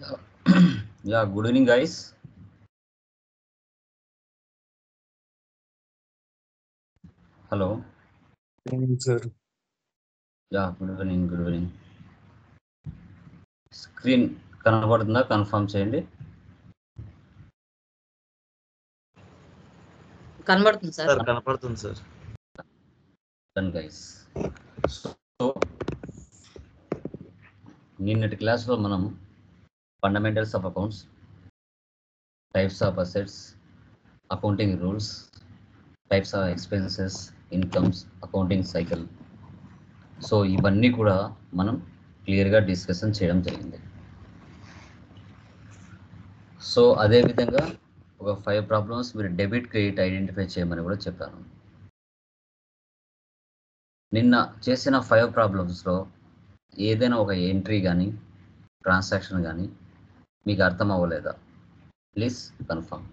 Yeah, good evening, guys. Hello. Good evening, sir. Yeah, good evening, good evening. Screen కనబడుతుందా? Confirm చేయండి. కనబడుతుంది sir. Sir కనపడుతుంది sir. Done guys. So నిన్నటి క్లాస్లో మనం fundamentals of accounts, types of assets, accounting rules, types of expenses, incomes, accounting cycle, so ఇవన్నీ కూడా మనం క్లియర్గా డిస్కషన్ చేయడం జరిగింది. సో అదేవిధంగా ఒక 5 ప్రాబ్లమ్స్ మీరు డెబిట్ క్రెడిట్ ఐడెంటిఫై చేయమని కూడా చెప్పాను. నిన్న చేసిన 5 ప్రాబ్లమ్స్లో ఏదైనా ఒక ఎంట్రీ కానీ ట్రాన్సాక్షన్ కానీ మీకు అర్థం అవ్వలేదా? Please confirm.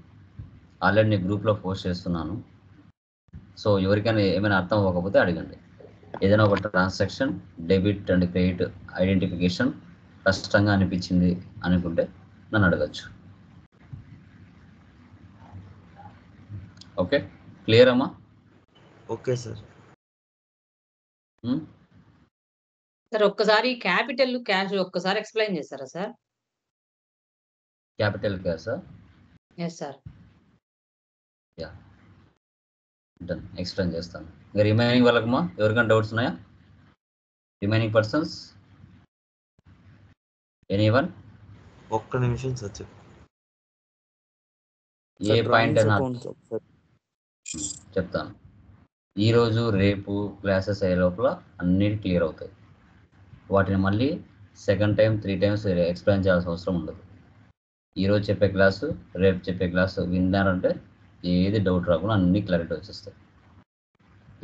ఆల్రెడీ నేను గ్రూప్లో పోస్ట్ చేస్తున్నాను. సో ఎవరికైనా ఏమైనా అర్థం అవ్వకపోతే అడగండి. ఏదైనా ఒక transaction debit and credit identification కష్టంగా అనిపించింది అనుకుంటే నన్ను అడగచ్చు. ఓకే, క్లియర్ అమ్మా? Okay sir. సార్ ఒక్కసారి క్యాపిటల్ క్యాష్ ఒక్కసారి ఎక్స్ప్లెయిన్ చేస్తారా sir? Capital cash? Yes sir. Yeah, done, explain చేస్తాను. ఇంకా రిమైనింగ్ వాళ్ళకమ్మా ఎవరికైనా డౌట్స్ ఉన్నాయా? Remaining persons anyone? ఒక్క నిమిషం సార్ చెప్పు. ఏ పాయింట్ అయినా చెప్తాను. ఈరోజు రేపు క్లాసెస్ అయ్యే లోపల అన్నిటి క్లియర్ అవుతాయి. వాటిని మళ్ళీ సెకండ్ టైం 3 టైమ్స్ ఎక్స్ప్లెయిన్ చేయాల్సిన అవసరం ఉండదు. ఈరోజు చెప్పే క్లాసు రేపు చెప్పే క్లాసు విన్నారంటే ఏది డౌట్ రాకుండా అన్ని క్లారిటీ వచ్చేస్తాయి.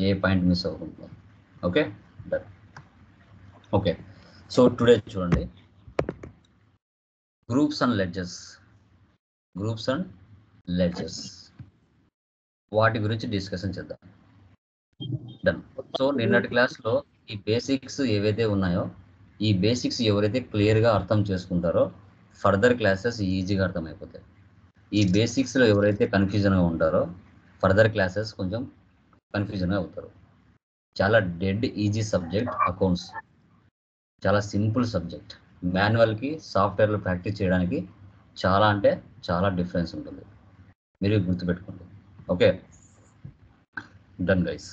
ఏ పాయింట్ మిస్ అవ్వకుండా. Okay, done. Okay, so today చూడండి, groups and ledgers. Groups and ledgers వాటి గురించి డిస్కషన్ చేద్దాం. డన్. సో నిన్నటి క్లాస్లో ఈ బేసిక్స్ ఏవైతే ఉన్నాయో ఈ బేసిక్స్ ఎవరైతే క్లియర్గా అర్థం చేసుకుంటారో ఫర్దర్ క్లాసెస్ ఈజీగా అర్థమైపోతాయి. ఈ బేసిక్స్లో ఎవరైతే కన్ఫ్యూజన్గా ఉంటారో ఫర్దర్ క్లాసెస్ కొంచెం కన్ఫ్యూజన్గా అవుతారు. చాలా డెడ్ ఈజీ సబ్జెక్ట్ అకౌంట్స్, చాలా సింపుల్ సబ్జెక్ట్. మాన్యువల్కి సాఫ్ట్వేర్లో ప్రాక్టీస్ చేయడానికి చాలా అంటే చాలా డిఫరెన్స్ ఉంటుంది, మీరు గుర్తుపెట్టుకోండి. Okay, done guys.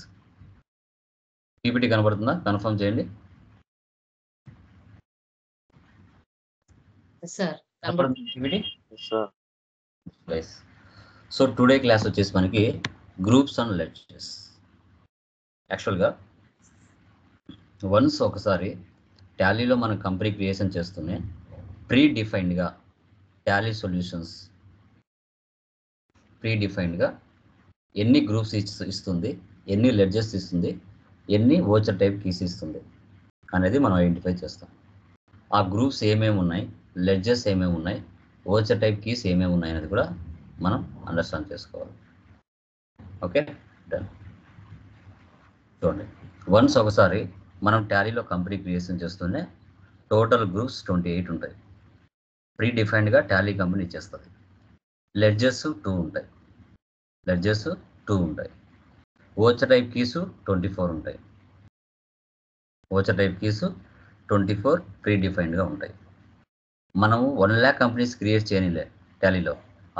పీపీటీ కనబడుతుందా? కన్ఫర్మ్ చేయండి. Sir PPT guys. So today class వచ్చేసి మనకి గ్రూప్స్ అండ్ లెడ్జెస్. యాక్చువల్గా వన్స్ ఒకసారి టాలీలో మనం కంపెనీ క్రియేషన్ చేస్తూనే ప్రీ డిఫైన్డ్గా టాలీ సొల్యూషన్స్ ప్రీ డిఫైన్డ్గా ఎన్ని గ్రూప్స్ ఇస్తుంది, ఎన్ని లెడ్జెస్ ఇస్తుంది, ఎన్ని వోచర్ టైప్ కీస్ ఇస్తుంది అనేది మనం ఐడెంటిఫై చేస్తాం. ఆ గ్రూప్స్ ఏమేమి ఉన్నాయి, లెడ్జెస్ ఏమేమి ఉన్నాయి, వోచర్ టైప్ కీస్ ఏమేమి ఉన్నాయి అనేది కూడా మనం అండర్స్టాండ్ చేసుకోవాలి. Okay, done. చూడండి, వన్స్ ఒకసారి మనం టాలీలో కంపెనీ క్రియేషన్ చేస్తూనే టోటల్ గ్రూప్స్ 28 ఉంటాయి. ప్రీ డిఫైన్డ్గా టాలీ కంపెనీ ఇచ్చేస్తుంది. లెడ్జెస్ 2 ఉంటాయి. వోచర్ టైప్ కీసు 24 ఉంటాయి. వోచర్ టైప్ కీసు 24 ప్రీ డిఫైన్డ్గా ఉంటాయి. మనము 1 lakh కంపెనీస్ క్రియేట్ చేయనిలే టాలీలో,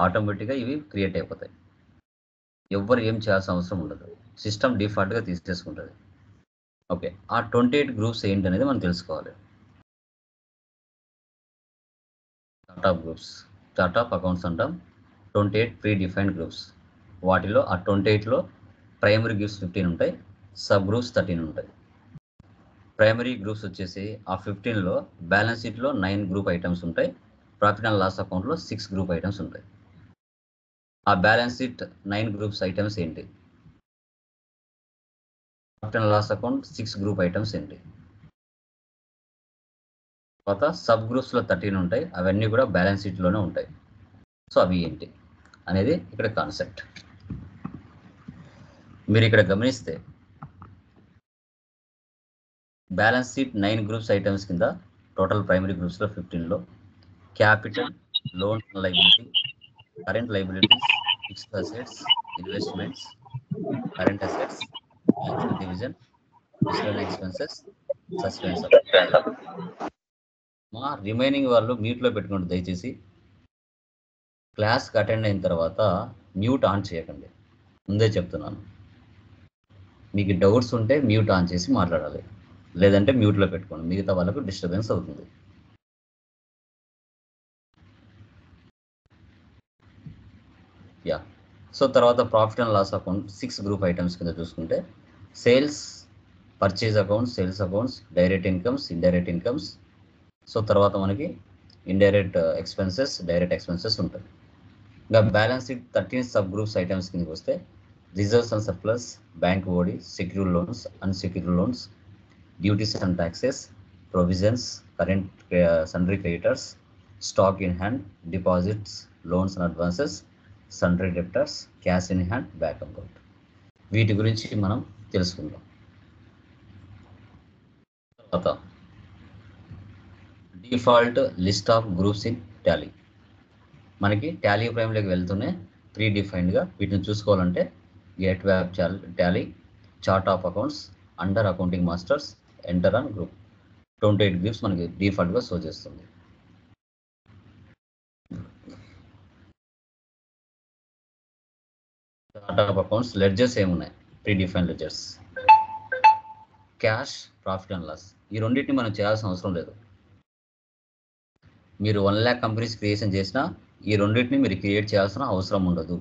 ఆటోమేటిక్గా ఇవి క్రియేట్ అయిపోతాయి. ఎవ్వరు ఏం చేయాల్సిన అవసరం ఉండదు, సిస్టమ్ డిఫాల్ట్గా తీసేసుకుంటుంది. ఓకే, ఆ 28 గ్రూప్స్ ఏంటి అనేది మనం తెలుసుకోవాలి. Chart of groups, chart of accounts అంటాం. 28 ప్రీ డిఫైన్డ్ గ్రూప్స్. వాటిలో ఆ 28లో ప్రైమరీ గ్రూప్స్ 15 ఉంటాయి, సబ్ గ్రూప్స్ 13 ఉంటాయి. ప్రైమరీ గ్రూప్స్ వచ్చేసి ఆ 15లో బ్యాలెన్స్ షీట్లో 9 గ్రూప్ ఐటమ్స్ ఉంటాయి, ప్రాఫిట్ అండ్ లాస్ అకౌంట్లో 6 గ్రూప్ ఐటమ్స్ ఉంటాయి. ఆ బ్యాలెన్స్ షీట్ 9 గ్రూప్స్ ఐటమ్స్ ఏంటి, profit and loss account 6 group items ఏంటి, తర్వాత సబ్ గ్రూప్స్లో 13 ఉంటాయి, అవన్నీ కూడా బ్యాలెన్స్ షీట్లోనే ఉంటాయి. సో అవి ఏంటి అనేది ఇక్కడ కాన్సెప్ట్. మీరు ఇక్కడ గమనిస్తే బ్యాలెన్స్ షీట్ 9 గ్రూప్స్ ఐటమ్స్ కింద టోటల్ ప్రైమరీ గ్రూప్స్లో 15లో capital, loan liability, current liabilities, fixed assets, investments, current assets, financial division, miscellaneous expenses, suspense. మా రిమైనింగ్ వాళ్ళు మ్యూట్లో పెట్టుకోండి దయచేసి. క్లాస్కి అటెండ్ అయిన తర్వాత మ్యూట్ ఆన్ చేయకండి, ముందే చెప్తున్నాను. మీకు డౌట్స్ ఉంటే మ్యూట్ ఆన్ చేసి మాట్లాడాలి, లేదంటే మ్యూట్లో పెట్టుకోండి, మిగతా వాళ్ళకు డిస్టర్బెన్స్ అవుతుంది. యా, సో తర్వాత profit and loss account 6 group items కింద చూసుకుంటే sales, purchase accounts, sales accounts, direct incomes, indirect incomes. So తర్వాత మనకి ఇండైరెక్ట్ ఎక్స్పెన్సెస్, డైరెక్ట్ ఎక్స్పెన్సెస్ ఉంటాయి. ఇంకా balance sheet 13 sub groups items కిందకి వస్తే reserves and surplus, bank OD, secured loans, unsecured loans, duties and taxes, provisions, current sundry creditors, stock in hand, deposits, loans and advances, sundry debtors, cash in hand, bank account. వీటి గురించి మనం తెలుసుకుందాం. తర్వాత default list of groups in Tally. మనకి Tally ప్రైమ్లోకి వెళ్తూనే pre డిఫైన్డ్గా వీటిని చూసుకోవాలంటే gateway Tally, chart of accounts, under accounting masters, enter on group. 28 groups మనకి డిఫాల్ట్గా షో చేస్తుంది. చార్ట్ ఆఫ్ అకౌంట్స్ లెడ్జర్స్ ఏమున్నాయి? Pre define ledgers, cash, profit and loss. ఈ రెండింటిని మనం చేయాల్సిన అవసరం లేదు. మీరు 1 lakh కంపెనీస్ క్రియేషన్ చేసినా ఈ రెండింటిని మీరు క్రియేట్ చేయాల్సిన అవసరం ఉండదు.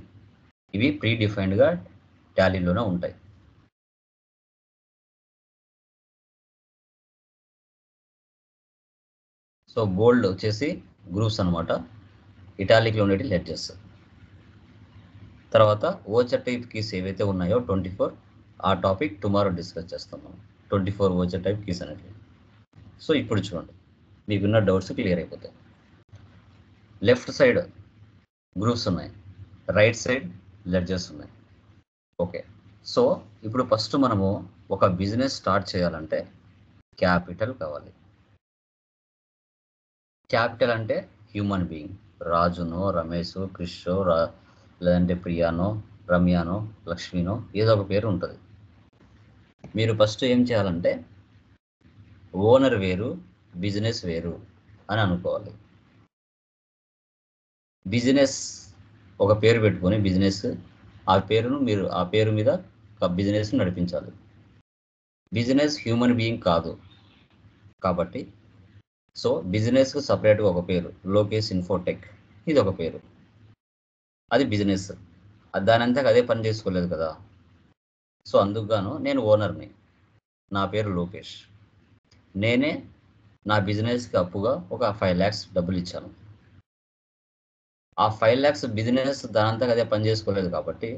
ఇవి ప్రీ డిఫైన్డ్గా టాలీలోనే ఉంటాయి. సో బోల్డ్ వచ్చేసి గ్రూప్స్ అనమాట, ఇటాలిక్లో ఉండేటి లెడ్జర్స్. తర్వాత ఓచర్ టైప్ కీస్ ఏవైతే ఉన్నాయో 24, ఆ టాపిక్ టుమారో డిస్కస్ చేస్తాం మనం. 24 ఓచర్ టైప్ కీస్ అనేది. సో ఇప్పుడు చూడండి, మీకున్న డౌట్స్ క్లియర్ అయిపోతాయి. లెఫ్ట్ సైడ్ గ్రూప్స్ ఉన్నాయి, రైట్ సైడ్ లెడ్జర్స్ ఉన్నాయి. ఓకే, సో ఇప్పుడు ఫస్ట్ మనము ఒక బిజినెస్ స్టార్ట్ చేయాలంటే క్యాపిటల్ కావాలి. క్యాపిటల్ అంటే హ్యూమన్ బీయింగ్, రాజునో, రమేషో, క్రిషో, లేదంటే ప్రియానో, రమ్యానో, లక్ష్మినో ఏదో ఒక పేరు ఉంటుంది. మీరు ఫస్ట్ ఏం చేయాలంటే ఓనర్ వేరు, బిజినెస్ వేరు అని అనుకోవాలి. బిజినెస్ ఒక పేరు పెట్టుకొని బిజినెస్, ఆ పేరును మీరు ఆ పేరు మీద ఒక బిజినెస్ నడిపించాలి. బిజినెస్ హ్యూమన్ బీయింగ్ కాదు కాబట్టి సో బిజినెస్కు సపరేట్గా ఒక పేరు, లోకేష్ ఇన్ఫోటెక్, ఇది ఒక పేరు, అది బిజినెస్. దాని అంతా అదే పని చేసుకోలేదు కదా. సో అందుకుగాను నేను ఓనర్ని, నా పేరు లోకేష్. నేనే నా బిజినెస్కి అప్పుగా ఒక 5 lakhs డబ్బులు ఇచ్చాను. ఆ 5 lakhs బిజినెస్ దానంతా అదే పని చేసుకోలేదు కాబట్టి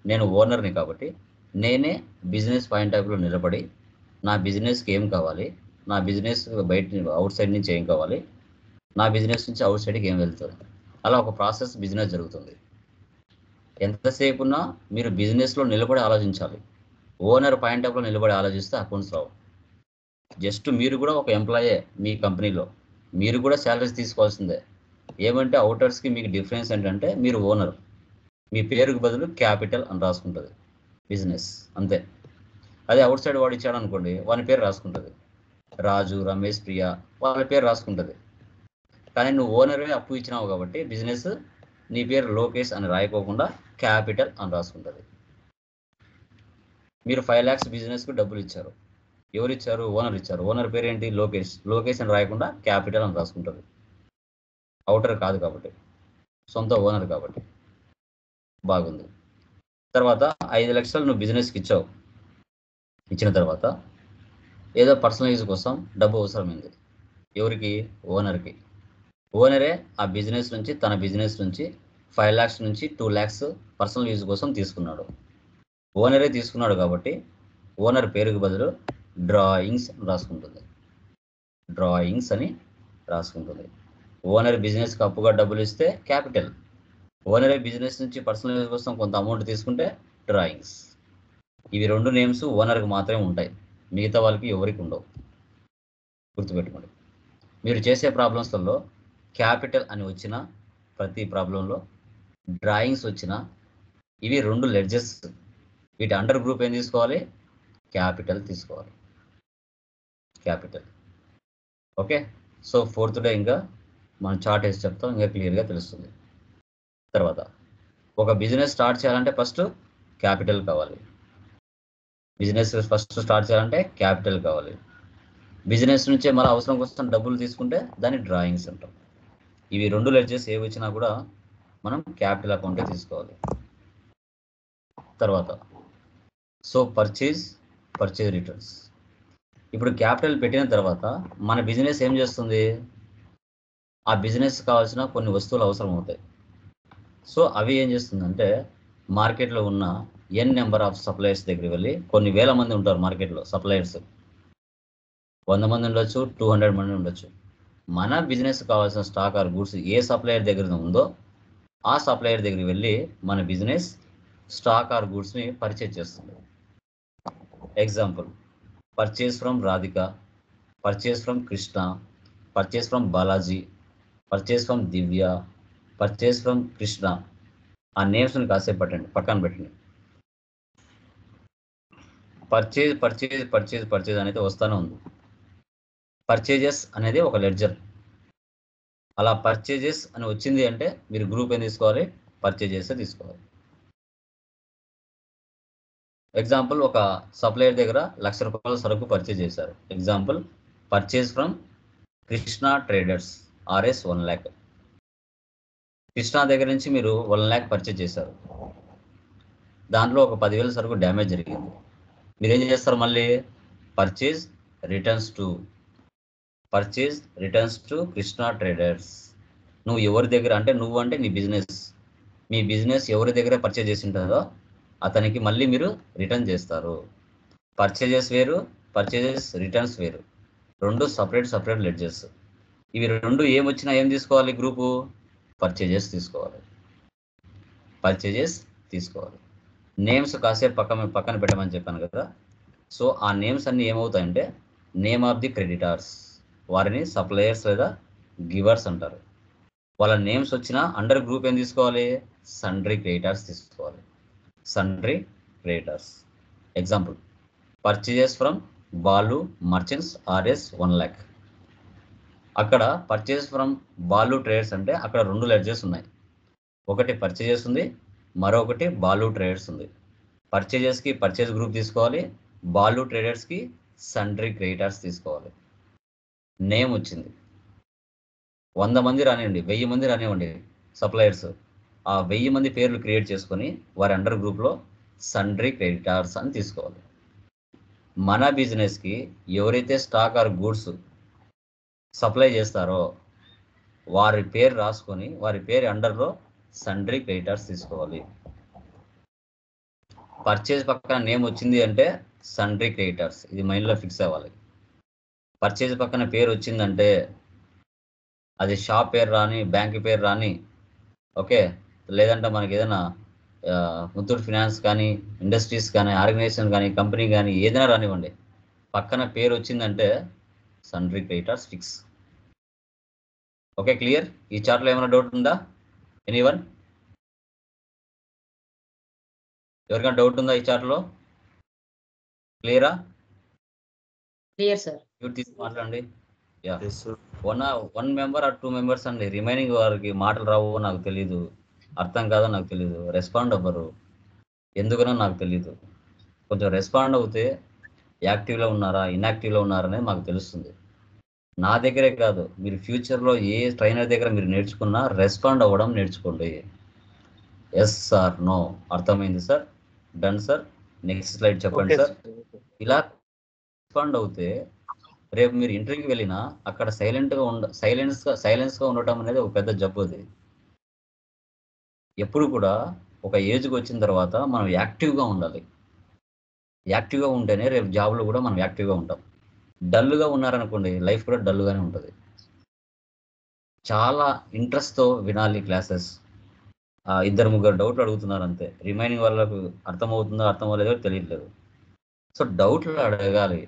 నేను ఓనర్ని, కాబట్టి నేనే బిజినెస్ పాయింట్ ఆఫ్ వ్యూలో నిలబడి నా బిజినెస్కి ఏం కావాలి, నా బిజినెస్ బయట అవుట్ సైడ్ నుంచి ఏం కావాలి, నా బిజినెస్ నుంచి అవుట్ సైడ్కి ఏం వెళ్తుంది, అలా ఒక ప్రాసెస్ బిజినెస్ జరుగుతుంది. ఎంతసేపు ఉన్నా మీరు బిజినెస్లో నిలబడి ఆలోచించాలి. ఓనర్ పాయింట్ ఆఫ్లో నిలబడి ఆలోచిస్తే అకౌంట్స్ రావు. జస్ట్ మీరు కూడా ఒక ఎంప్లాయే మీ కంపెనీలో, మీరు కూడా శాలరీస్ తీసుకోవాల్సిందే. ఏమంటే అవుటర్స్కి మీకు డిఫరెన్స్ ఏంటంటే మీరు ఓనర్, మీ పేరుకు బదులు క్యాపిటల్ అని రాసుకుంటుంది బిజినెస్, అంతే. అదే అవుట్ సైడ్ వాడు ఇచ్చాడు అనుకోండి, వాని పేరు రాసుకుంటుంది, రాజు, రమేష్, ప్రియా వాళ్ళ పేరు రాసుకుంటుంది. కానీ నువ్వు ఓనర్వే అప్పు ఇచ్చినావు కాబట్టి బిజినెస్ నీ పేరు లోకేష్ అని రాయకోకుండా క్యాపిటల్ అని రాసుకుంటుంది. మీరు 5 lakhs బిజినెస్కు డబ్బులు ఇచ్చారు, ఎవరు ఇచ్చారు? ఓనర్ ఇచ్చారు. ఓనర్ పేరు ఏంటి? లోకేష్. లోకేష్ అని రాయకుండా క్యాపిటల్ అని రాసుకుంటుంది. అవుటర్ కాదు కాబట్టి, సొంత ఓనర్ కాబట్టి. బాగుంది. తర్వాత 5 లక్షలు నువ్వు బిజినెస్కి ఇచ్చావు. ఇచ్చిన తర్వాత ఏదో పర్సనల్ యూజ్ కోసం డబ్బు అవసరమైంది. ఎవరికి? ఓనర్కి. ఓనరే ఆ బిజినెస్ నుంచి, తన బిజినెస్ నుంచి 5 lakhs నుంచి 2 lakhs పర్సనల్ యూజ్ కోసం తీసుకున్నాడు. ఓనరే తీసుకున్నాడు కాబట్టి ఓనర్ పేరుకు బదులు డ్రాయింగ్స్ రాసుకుంటుంది, డ్రాయింగ్స్ అని రాసుకుంటుంది. ఓనర్ బిజినెస్కి అప్పుగా డబ్బులు ఇస్తే క్యాపిటల్, ఓనరే బిజినెస్ నుంచి పర్సనల్ యూజ్ కోసం కొంత అమౌంట్ తీసుకుంటే డ్రాయింగ్స్. ఇవి 2 నేమ్స్ ఓనర్కి మాత్రమే ఉంటాయి, మిగతా వాళ్ళకి ఎవరికి ఉండవు, గుర్తుపెట్టుకోండి. మీరు చేసే ప్రాబ్లమ్స్లలో క్యాపిటల్ అని వచ్చిన ప్రతి ప్రాబ్లంలో డ్రాయింగ్స్ వచ్చిన ఇవి 2 లెడ్జెస్. వీటి అండర్ గ్రూప్ ఏం తీసుకోవాలి? క్యాపిటల్ తీసుకోవాలి. Capital. Okay. So 4th day ఇంకా మనం చార్ట్ వేసి చెప్తాం, ఇంకా క్లియర్గా తెలుస్తుంది. తర్వాత ఒక బిజినెస్ స్టార్ట్ చేయాలంటే ఫస్ట్ క్యాపిటల్ కావాలి. బిజినెస్ ఫస్ట్ స్టార్ట్ చేయాలంటే క్యాపిటల్ కావాలి. బిజినెస్ నుంచే మన అవసరం కోసం డబ్బులు తీసుకుంటే దాన్ని డ్రాయింగ్స్ అంటాం. ఇవి 2 లెడ్జెస్ ఏ వచ్చినా కూడా మనం క్యాపిటల్ అకౌంటే తీసుకోవాలి. తర్వాత సో పర్చేజ్ రిటర్న్స్. ఇప్పుడు క్యాపిటల్ పెట్టిన తర్వాత మన బిజినెస్ ఏం చేస్తుంది? ఆ బిజినెస్ కావాల్సిన కొన్ని వస్తువులు అవసరం అవుతాయి. సో అవి ఏం చేస్తుందంటే మార్కెట్లో ఉన్న ఎన్ నెంబర్ ఆఫ్ సప్లయర్స్ దగ్గరికి వెళ్ళి, కొన్ని వేల మంది ఉంటారు మార్కెట్లో సప్లయర్స్, 100 మంది ఉండొచ్చు, 200 మంది ఉండొచ్చు. మన బిజినెస్ కావాల్సిన stock or goods A supplier దగ్గర ఉందో ఆ సప్లయర్ దగ్గరికి వెళ్ళి మన బిజినెస్ స్టాక్ ఆర్ గూడ్స్ని పర్చేజ్ చేస్తుంది. Example, purchase from Radhika, purchase from Krishna, purchase from Balaji, purchase from Divya, purchase from Krishna. ఆ నేమ్స్ని కాసేపు పక్కన పెట్టండి. పర్చేజ్ అనేది వస్తానే ఉంది. పర్చేజెస్ అనేది ఒక లెడ్జర్. అలా పర్చేజెస్ అని వచ్చింది అంటే మీరు గ్రూప్ ఏం తీసుకోవాలి? పర్చేజెస్ తీసుకోవాలి. ఎగ్జాంపుల్, ఒక సప్లయర్ దగ్గర 1,00,000 రూపాయల సరుకు పర్చేజ్ చేశారు. Example, purchase from Krishna traders RS 1 lakh. Krishna దగ్గర నుంచి మీరు 1 lakh పర్చేజ్ చేశారు. దాంట్లో ఒక 10,000 సరుకు డ్యామేజ్ జరిగింది. మీరు ఏం చేస్తారు? మళ్ళీ purchase returns to Krishna traders. నువ్వు ఎవరి దగ్గర అంటే, నువ్వు అంటే నీ బిజినెస్, మీ బిజినెస్ ఎవరి దగ్గర పర్చేజ్ చేసి ఉంటుందో అతనికి మళ్ళీ మీరు రిటర్న్ చేస్తారు. పర్చేజెస్ వేరు, పర్చేజెస్ రిటర్న్స్ వేరు, 2 సపరేట్ లెడ్జెస్. ఇవి 2 ఏమొచ్చినా ఏం తీసుకోవాలి? గ్రూపు పర్చేజెస్ తీసుకోవాలి. నేమ్స్ కాసేపు పక్కన పెట్టమని చెప్పాను కదా. సో ఆ నేమ్స్ అన్ని ఏమవుతాయంటే నేమ్ ఆఫ్ ది క్రెడిటార్స్, వారిని సప్లయర్స్ లేదా గివర్స్ అంటారు. వాళ్ళ నేమ్స్ వచ్చిన అండర్ గ్రూప్ ఏం తీసుకోవాలి? సండ్రీ క్రెడిటార్స్ తీసుకోవాలి. Example, purchases from Balu merchants RS 1 lakh. అక్కడ పర్చేజ్ ఫ్రమ్ బాలు ట్రేడర్స్ అంటే అక్కడ 2 లెడ్జెస్ ఉన్నాయి. ఒకటి పర్చేజెస్ ఉంది, మరొకటి బాలు ట్రేడర్స్ ఉంది. పర్చేజెస్కి పర్చేజ్ గ్రూప్ తీసుకోవాలి, బాలు ట్రేడర్స్కి సండ్రీ క్రెడిటార్స్ తీసుకోవాలి. నేమ్ వచ్చింది, 100 మంది రానివ్వండి, 1000 మంది రానివ్వండి సప్లయర్స్, ఆ 1000 మంది పేర్లు క్రియేట్ చేసుకొని వారి అండర్ గ్రూప్లో సండ్రీ క్రెడిటార్స్ అని తీసుకోవాలి. మన బిజినెస్కి ఎవరైతే స్టాక్ ఆర్ గూడ్స్ సప్లై చేస్తారో వారి పేరు రాసుకొని వారి పేరు అండర్లో సండ్రీ క్రెడిటార్స్ తీసుకోవాలి. పర్చేజ్ పక్కన నేమ్ వచ్చింది అంటే సండ్రీ క్రెడిటార్స్, ఇది మైండ్లో ఫిక్స్ అవ్వాలి. పర్చేజ్ పక్కన పేరు వచ్చిందంటే అది షాప్ పేరు రాని, బ్యాంక్ పేరు రాని, ఓకే, లేదంటే మనకి ఏదైనా ముత్తూట్ ఫినాన్స్ కానీ, ఇండస్ట్రీస్ కానీ, ఆర్గనైజేషన్ కానీ, కంపెనీ కానీ ఏదైనా రానివ్వండి, పక్కన పేరు వచ్చిందంటే sundry creditors fix. Okay, clear? ఈ చార్ట్లో ఏమైనా డౌట్ ఉందా? ఎనీవన్? ఎవరికైనా డౌట్ ఉందా ఈ చార్ట్లో? క్లియరా? Clear sir. మ్యూట్ తీసి మాట్లాడండి. Yeah, Yes, sir. 1 member or 2 members అండి. రిమైనింగ్ వారికి మాటలు రావో నాకు తెలీదు, అర్థం కాదో నాకు తెలీదు, రెస్పాండ్ అవ్వరు, ఎందుకనో నాకు తెలీదు. కొంచెం రెస్పాండ్ అవుతే యాక్టివ్లో ఉన్నారా, ఇన్యాక్టివ్లో ఉన్నారా అనేది మాకు తెలుస్తుంది. నా దగ్గరే కాదు, మీరు ఫ్యూచర్లో ఏ ట్రైనర్ దగ్గర మీరు నేర్చుకున్నా రెస్పాండ్ అవ్వడం నేర్చుకోండి. ఎస్ సార్, నో, అర్థమైంది sir, done sir, next slide చెప్పండి సార్. ఇలా రెస్పాండ్ అవుతే రేపు మీరు ఇంటర్వ్యూకి వెళ్ళినా అక్కడ సైలెన్స్గా ఉండటం అనేది ఒక పెద్ద జబ్బు. అది ఎప్పుడు కూడా ఒక ఏజ్కి వచ్చిన తర్వాత మనం యాక్టివ్గా ఉండాలి. యాక్టివ్గా ఉంటేనే రేపు జాబ్లో కూడా మనం యాక్టివ్గా ఉంటాం. డల్గా ఉన్నారనుకోండి, లైఫ్ కూడా డల్గానే ఉంటుంది. చాలా ఇంట్రెస్ట్తో వినాలి క్లాసెస్. 2-3 డౌట్లు అడుగుతున్నారు అంతే, రిమైనింగ్ వాళ్ళకు అర్థమవుతుందో అర్థం అవ్వలేదో తెలియట్లేదు. సో డౌట్లు అడగాలి,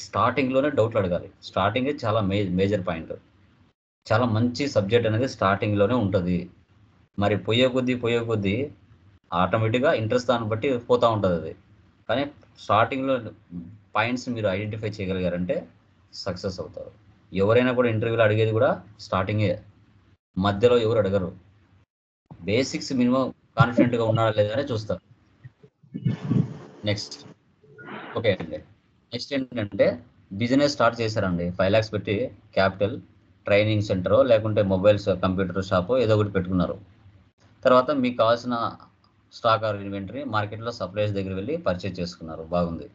స్టార్టింగ్లోనే డౌట్లు అడగాలి. స్టార్టింగే చాలా మేజర్ పాయింట్. చాలా మంచి సబ్జెక్ట్ అనేది స్టార్టింగ్లోనే ఉంటుంది. మరి పోయే కొద్దీ ఆటోమేటిక్గా ఇంట్రెస్ట్ దాన్ని బట్టి పోతూ ఉంటుంది అది. కానీ స్టార్టింగ్లో పాయింట్స్ మీరు ఐడెంటిఫై చేయగలిగారంటే సక్సెస్ అవుతారు. ఎవరైనా కూడా ఇంటర్వ్యూలో అడిగేది కూడా స్టార్టింగే, మధ్యలో ఎవరు అడగరు. బేసిక్స్ మినిమం కాన్ఫిడెంట్గా ఉన్నారా లేదా అని చూస్తారు. నెక్స్ట్ ఓకే అండి. నెక్స్ట్ ఏంటంటే బిజినెస్ స్టార్ట్ చేశారండి, 5 lakhs పెట్టి క్యాపిటల్, ట్రైనింగ్ సెంటరో లేకుంటే మొబైల్స్ కంప్యూటర్ షాపో ఏదో ఒకటి పెట్టుకున్నారు. తర్వాత మీకు కావాల్సిన స్టాక్ ఆర్ ఇన్వెంటరీ మార్కెట్లో సప్లైస్ దగ్గర వెళ్ళి పర్చేజ్ చేసుకున్నారు, బాగుంది.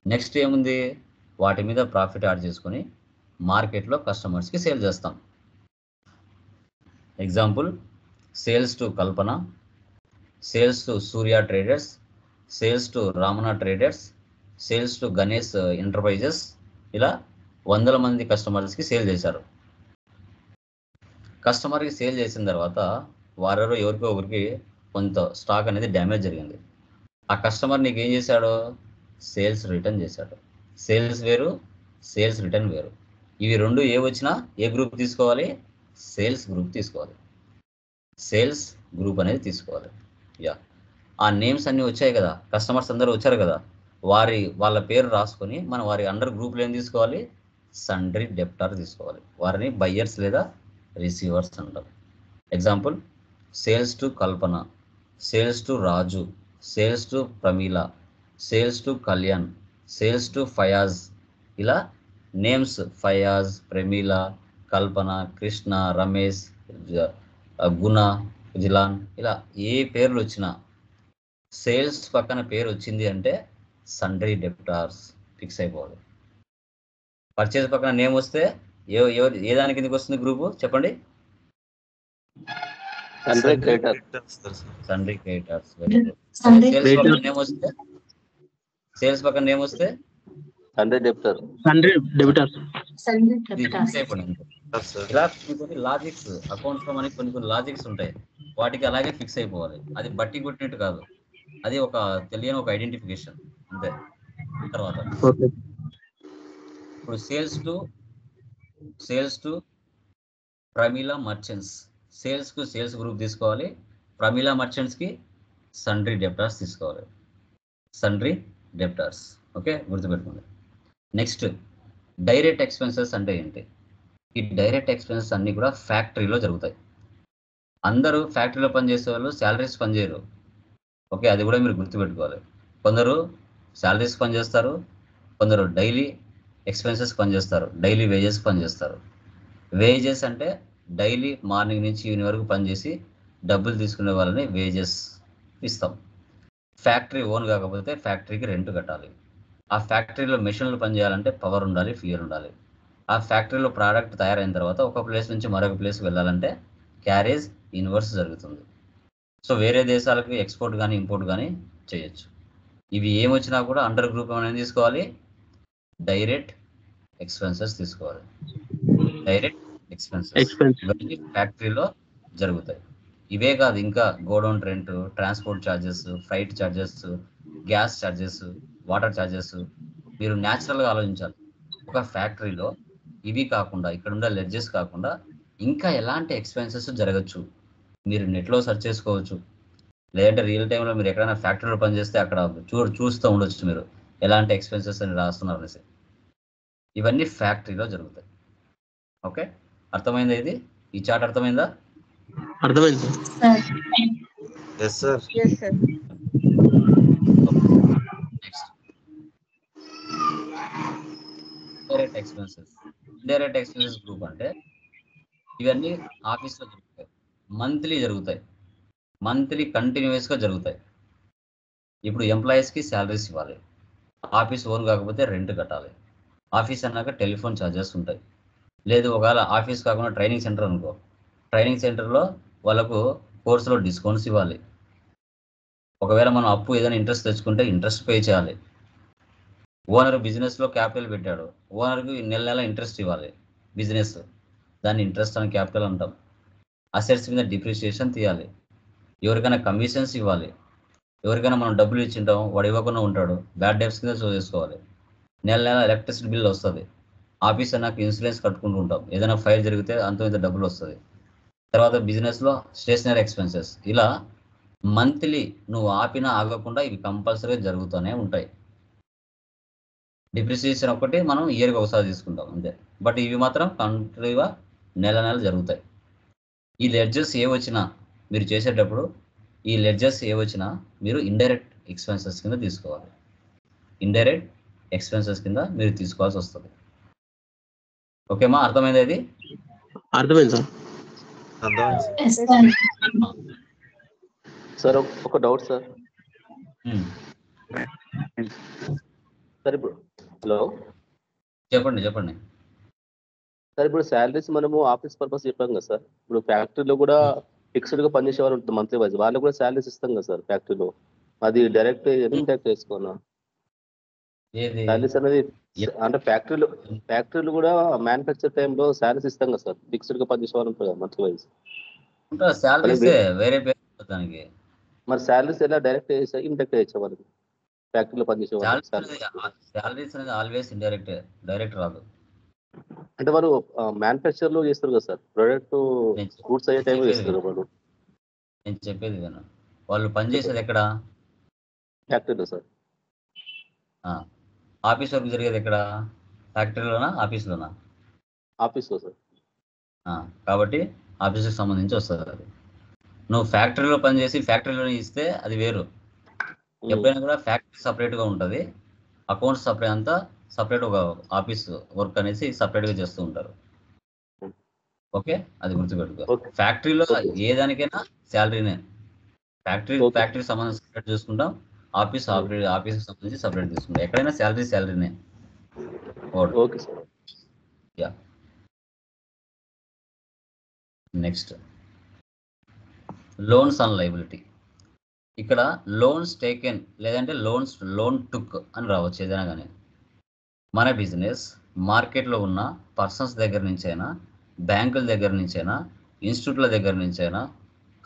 నెక్స్ట్ ఏముంది, వాటి మీద ప్రాఫిట్ యాడ్ చేసుకొని మార్కెట్లో కస్టమర్స్కి సేల్ చేస్తాం. Example, sales to Kalpana, sales to Surya traders, sales to Ramana traders, sales to Ganesh enterprises. ఇలా 100 మంది కస్టమర్స్కి సేల్ చేశారు. కస్టమర్కి సేల్ చేసిన తర్వాత వారెవరో ఎవరికో ఒకరికి కొంత స్టాక్ అనేది డ్యామేజ్ జరిగింది. ఆ కస్టమర్ నీకు ఏం చేశాడు, సేల్స్ రిటర్న్ చేశాడు. సేల్స్ వేరు, సేల్స్ రిటర్న్ వేరు. ఇవి రెండు ఏ వచ్చినా ఏ గ్రూప్ తీసుకోవాలి, సేల్స్ గ్రూప్ తీసుకోవాలి. సేల్స్ గ్రూప్ అనేది తీసుకోవాలి. యా, ఆ నేమ్స్ అన్నీ వచ్చాయి కదా, కస్టమర్స్ అందరూ వచ్చారు కదా, వాళ్ళ పేరు రాసుకొని మనం వారి అండర్ గ్రూప్లో ఏం తీసుకోవాలి, సండ్రీ డెప్టార్ తీసుకోవాలి. వారిని బయ్యర్స్ లేదా రిసీవర్స్ అంటారు. Example, sales to Kalpana, sales to Raju, sales to Pramila, sales to Kalyan, sales to Fayaz. ఇలా నేమ్స్ ఫయాజ్, ప్రమీల, కల్పన, కృష్ణ, రమేష్, గుణ, జిలాన్, ఇలా ఏ పేర్లు వచ్చినా సేల్స్ పక్కన పేరు వచ్చింది అంటే సండ్రీ డెప్టార్స్ ఫిక్స్ అయిపోవాలి. పర్చేజ్ పక్కన నేమ్ వస్తే ఏ దాని కిందకి వస్తుంది గ్రూపు చెప్పండి, sundry creditors. Very good. Sales పక్కన నేమ్ వస్తే, సేల్స్ పక్కన నేమ్ వస్తే సండ్రీ డెప్టర్. ఫిక్స్ అయిపోయింది. ఇలా కొన్ని లాజిక్స్ అకౌంట్స్ లో మనకి కొన్ని లాజిక్స్ ఉంటాయి, వాటికి అలాగే ఫిక్స్ అయిపోవాలి. అది బట్టి కొట్టినట్టు కాదు, అది ఒక తెలియని ఒక ఐడెంటిఫికేషన్ అంతే. తర్వాత ఇప్పుడు sales to Pramila merchants, sales కు సేల్స్ గ్రూప్ తీసుకోవాలి, ప్రమీల మర్చెంట్స్ కి సండ్రీ డెప్టార్స్ తీసుకోవాలి. సండ్రీ డెప్టార్స్, ఓకే, గుర్తుపెట్టుకోండి. నెక్స్ట్, డైరెక్ట్ ఎక్స్పెన్సెస్ అంటే ఏంటి? ఈ డైరెక్ట్ ఎక్స్పెన్సెస్ అన్ని కూడా ఫ్యాక్టరీలో జరుగుతాయి. అందరూ ఫ్యాక్టరీలో పనిచేసే వాళ్ళు శాలరీస్ పనిచేయరు, ఓకే, అది కూడా మీరు గుర్తుపెట్టుకోవాలి. కొందరు శాలరీస్ పనిచేస్తారు, కొందరు డైలీ ఎక్స్పెన్సెస్ పనిచేస్తారు, డైలీ వేజెస్ పనిచేస్తారు. వేజెస్ అంటే డైలీ మార్నింగ్ నుంచి ఈవినింగ్ వరకు పనిచేసి డబ్బులు తీసుకునే వాళ్ళని వేజెస్ ఇస్తాం. ఫ్యాక్టరీ ఓన్ కాకపోతే ఫ్యాక్టరీకి రెంట్ కట్టాలి. ఆ ఫ్యాక్టరీలో మెషిన్లు పనిచేయాలంటే పవర్ ఉండాలి, ఫ్యూయల్ ఉండాలి. ఆ ఫ్యాక్టరీలో ప్రోడక్ట్ తయారైన తర్వాత ఒక ప్లేస్ నుంచి మరొక ప్లేస్కి వెళ్ళాలంటే క్యారేజ్ ఇన్వర్స్ జరుగుతుంది. సో వేరే దేశాలకు ఎక్స్పోర్ట్ కానీ ఇంపోర్ట్ కానీ చేయొచ్చు. ఇవి ఏమొచ్చినా కూడా అండర్ గ్రూప్ ఏమైనా తీసుకోవాలి, డైరెక్ట్ ఎక్స్పెన్సెస్ తీసుకోవాలి. డైరెక్ట్ ఎక్స్పెన్సెస్ ఫ్యాక్టరీలో జరుగుతాయి. ఇవే కాదు, ఇంకా godown rent, transport charges, flight charges, gas charges, water charges. మీరు న్యాచురల్గా ఆలోచించాలి. ఒక ఫ్యాక్టరీలో ఇవి కాకుండా, ఇక్కడ ఉండే లెడ్జెస్ కాకుండా ఇంకా ఎలాంటి ఎక్స్పెన్సెస్ జరగచ్చు, మీరు నెట్లో సెర్చ్ చేసుకోవచ్చు. లేదంటే రియల్ టైంలో మీరు ఎక్కడైనా ఫ్యాక్టరీలో పనిచేస్తే అక్కడ చూస్తూ ఉండొచ్చు మీరు ఎలాంటి ఎక్స్పెన్సెస్ అని రాస్తున్నారు అనేసి. ఇవన్నీ ఫ్యాక్టరీలో జరుగుతాయి. ఓకే, అర్థమైందా? ఈ చార్ట్ అర్థమైందా? అర్థమైంది sir. Next, indirect expenses. Indirect expenses group అంటే ఇవన్నీ ఆఫీస్లో జరుగుతాయి, మంత్లీ జరుగుతాయి, మంత్లీ కంటిన్యూస్గా జరుగుతాయి. ఇప్పుడు ఎంప్లాయీస్కి శాలరీస్ ఇవ్వాలి, ఆఫీస్ ఓన్ కాకపోతే రెంట్ కట్టాలి, ఆఫీస్ అన్నాక టెలిఫోన్ ఛార్జెస్ ఉంటాయి. లేదు ఒకవేళ ఆఫీస్ కాకుండా ట్రైనింగ్ సెంటర్ అనుకో, ట్రైనింగ్ సెంటర్లో వాళ్ళకు కోర్సులో డిస్కౌంట్స్ ఇవ్వాలి. ఒకవేళ మనం అప్పు ఏదైనా ఇంట్రెస్ట్ తెచ్చుకుంటే ఇంట్రెస్ట్ పే చేయాలి. ఓనర్ బిజినెస్లో క్యాపిటల్ పెట్టాడు, ఓనర్కి నెల ఇంట్రెస్ట్ ఇవ్వాలి. బిజినెస్ దాన్ని ఇంట్రెస్ట్ అని క్యాపిటల్ అంటాం. అసెట్స్ మీద డిప్రిషియేషన్ తీయాలి, ఎవరికైనా కమిషన్స్ ఇవ్వాలి, ఎవరికైనా మనం డబ్బులు ఇచ్చింటాం వాడు ఇవ్వకుండా ఉంటాడు, బ్యాడ్ డెబ్ట్స్ కింద షో చేసుకోవాలి. నెల ఎలక్ట్రిసిటీ బిల్ వస్తుంది, ఆఫీస్ అన్నాక ఇన్సూరెన్స్ కట్టుకుంటూ ఉంటాం, ఏదైనా ఫైర్ జరిగితే అంత ఇంత డబ్బులు వస్తుంది. తర్వాత బిజినెస్లో స్టేషనరీ ఎక్స్పెన్సెస్, ఇలా మంత్లీ నువ్వు ఆపినా ఆగకుండా ఇవి కంపల్సరీగా జరుగుతూనే ఉంటాయి. డిప్రిసియేషన్ ఒకటి మనం ఇయర్కి ఒకసారి తీసుకుంటాం అంతే, బట్ ఇవి మాత్రం కంటిన్యూగా నెల జరుగుతాయి. ఈ లెడ్జర్స్ ఏ వచ్చినా మీరు చేసేటప్పుడు ఈ లెడ్జర్స్ ఏ వచ్చినా మీరు ఇండైరెక్ట్ ఎక్స్పెన్సెస్ కింద తీసుకోవాలి. ఇండైరెక్ట్ ఎక్స్పెన్సెస్ కింద మీరు తీసుకోవాల్సి వస్తుంది. ఓకేమా, అర్థమైంది అది? అర్థమైంది సార్. అర్థమైంది సార్ ఒక డౌట్ సార్. సార్ ఇప్పుడు హలో చెప్పండి. సార్ ఇప్పుడు శాలరీస్ మనము ఆఫీస్ పర్పస్ చెప్పాం కదా సార్. ఇప్పుడు ఫ్యాక్టరీలో కూడా ఫిక్స్డ్ గా పనిచేసే వాళ్ళు ఉంటుంది మంత్లీ వైజ్, వాళ్ళు కూడా శాలరీస్ ఇస్తాం కదా సార్ ఫ్యాక్టరీలో. అది డైరెక్ట్ ఇంటాక్ట్ చేసుకోవాలా శాలరీస్ అనేది? అంటే ఫ్యాక్టరీలు కూడా మ్యానుఫ్యాక్చర్ టైంలో శాలరీస్ ఇస్తాం కదా సార్, ఫిక్స్డ్ గా పనిచేసే వాళ్ళు ఉంటుంది మంత్లీ వైజ్. వేరే దానికి మరి శాలరీస్ ఎలా డైరెక్ట్ ఇంటాక్ట్ చేయొచ్చా వాళ్ళకి ఫ్యాక్టరీలో పనిచేసే వాళ్ళు? శాలరీస్ అనేది ఆల్వేస్ ఇండైరెక్ట్, డైరెక్ట్ రాదు. అంటే వాళ్ళు మ్యానుఫ్యాక్చర్ లో చేస్తారు కదా సార్, ప్రొడక్ట్ గూడ్స్ అయ్యే టైంలో చేస్తారు వాళ్ళు. నేను చెప్పేది విను, వాళ్ళు పనిచేసేది ఎక్కడ? ఫ్యాక్టరీలో సార్. ఆఫీస్ వర్క్ జరిగేది ఎక్కడ? ఫ్యాక్టరీలోనా ఆఫీస్లోనా? ఆఫీస్లో సార్. కాబట్టి ఆఫీస్కి సంబంధించి వస్తుంది అది. నువ్వు ఫ్యాక్టరీలో పనిచేసి ఫ్యాక్టరీలోనే ఇస్తే అది వేరు. ఎప్పుడైనా కూడా ఫ్యాక్టరీ సపరేట్గా ఉంటుంది, అకౌంట్స్ సపరేట్, అంతా సపరేట్, ఒక ఆఫీస్ వర్క్ అనేసి సపరేట్గా చేస్తూ ఉంటారు. ఓకే, అది గుర్తుపెట్టుకో. ఫ్యాక్టరీలో ఏ దానికైనా శాలరీనే. ఫ్యాక్టరీ సంబంధించి సపరేట్ చూసుకుంటాం, ఆఫీస్కి సంబంధించి సపరేట్ తీసుకుంటాం. ఎక్కడైనా శాలరీనే. Okay sir. Yeah, next loans and liability. ఇక్కడ లోన్స్ టేకెన్ లేదంటే లోన్ టుక్ అని రావచ్చు ఏదైనా కానీ. మన బిజినెస్ మార్కెట్లో ఉన్న పర్సన్స్ దగ్గర నుంచైనా, బ్యాంకుల దగ్గర నుంచైనా, ఇన్స్టిట్యూట్ల దగ్గర నుంచైనా,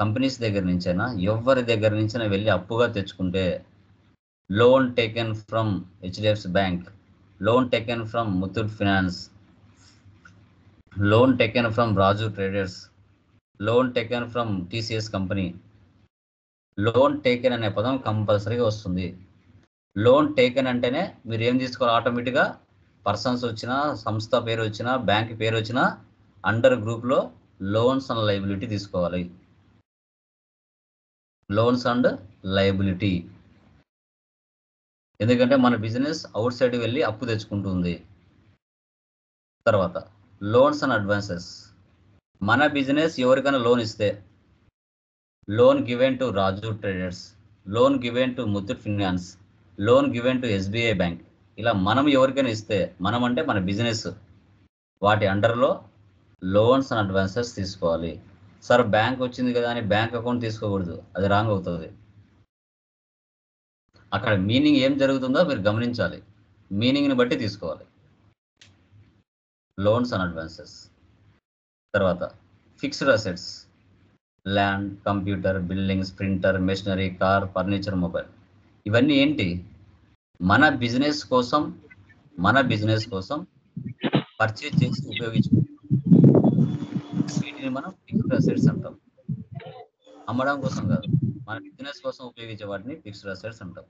కంపెనీస్ దగ్గర నుంచైనా, ఎవరి దగ్గర నుంచైనా వెళ్ళి అప్పుగా తెచ్చుకుంటే loan taken from HDFC bank, loan taken from Muthoot finance, loan taken from Raju traders, loan taken from TCS company, loan taken అనే పదం కంపల్సరీగా వస్తుంది. లోన్ టేకెన్ అంటేనే మీరు ఏం తీసుకోవాలి, ఆటోమేటిక్గా పర్సన్స్ వచ్చినా, సంస్థ పేరు వచ్చినా, బ్యాంక్ పేరు వచ్చినా అండర్ గ్రూప్లో లోన్స్ అండ్ లయబిలిటీ తీసుకోవాలి. లోన్స్ అండ్ లయబిలిటీ, ఎందుకంటే మన బిజినెస్ అవుట్ సైడ్ వెళ్ళి అప్పు తెచ్చుకుంటుంది. తర్వాత లోన్స్ అండ్ అడ్వాన్సెస్. మన బిజినెస్ ఎవరికైనా లోన్ ఇస్తే, loan given to Raju traders, loan given to Muthoot finance, loan given to SBI bank, ఇలా మనం ఎవరికైనా ఇస్తే, మనం అంటే మన బిజినెస్, వాటి అండర్లో లోన్స్ అండ్ అడ్వాన్సెస్ తీసుకోవాలి. సార్ బ్యాంక్ వచ్చింది కదా అని బ్యాంక్ అకౌంట్ తీసుకోకూడదు, అది రాంగ్ అవుతుంది. అక్కడ మీనింగ్ ఏం జరుగుతుందో మీరు గమనించాలి, మీనింగ్ని బట్టి తీసుకోవాలి లోన్స్ అండ్ అడ్వాన్సెస్. తర్వాత fixed assets, land, computer, buildings, printer, machinery, car, furniture, mobile, ఇవన్నీ ఏంటి? మన బిజినెస్ కోసం పర్చేజ్ చేసి ఉపయోగించుకుంటాం. వీటిని మనం ఫిక్స్డ్ అసెట్స్ అంటాం. అమ్మడం కోసం కాదు, మన బిజినెస్ కోసం ఉపయోగించే వాటిని ఫిక్స్డ్ అసెట్స్ అంటాం.